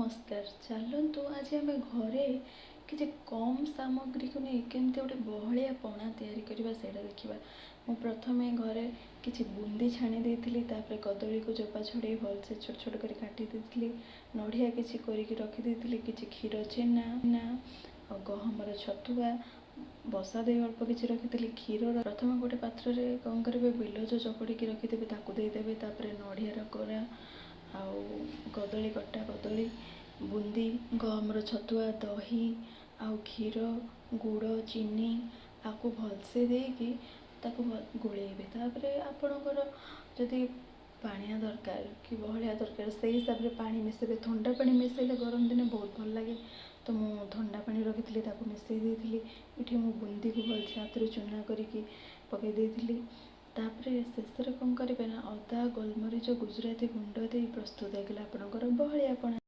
नमस्कार। चलतु आज आम घरे कि कम सामग्री को नहीं केमती गोटे बहलिया पणा तैयारी करवा सेटा देखा। मु प्रथम घरे किसी बुंदी छाणी देती, कदली को चोपा छड़े भलसे छोट छोट कर काटी देती, नड़िया किसी करके रखीदी, कि क्षीर छेना और गहमर छतुआ बसा दे अल्प किसी रखी क्षीर प्रथम गोटे पात्र में कौन करेंगे बिलज चकड़ी रखीदेवे ताकू देदेवे नड़ियार कोरा आउ कदली कटा कदली बुंदी गहमर छतुआ दही आउ क्षीर गुड़ चीनी आपको भलसे देकी गोलेबे। आपणकर जदि पानिया दरकार कि बहलिया दरकार से हिसाब से पानी मिसेबे। ठंडा पानी मिसेले गरम दिन बहुत भल लगे, तो मु ठंडा पानी रखी मिसई देती। ये मु बुंदी को भलसे हाथ चूना करके पकई देती। शेष कौन करेंगे ना अदा गोलमरीच गुजराती गुंड दे प्रस्तुत होगा आपणकर बहलिया पणा।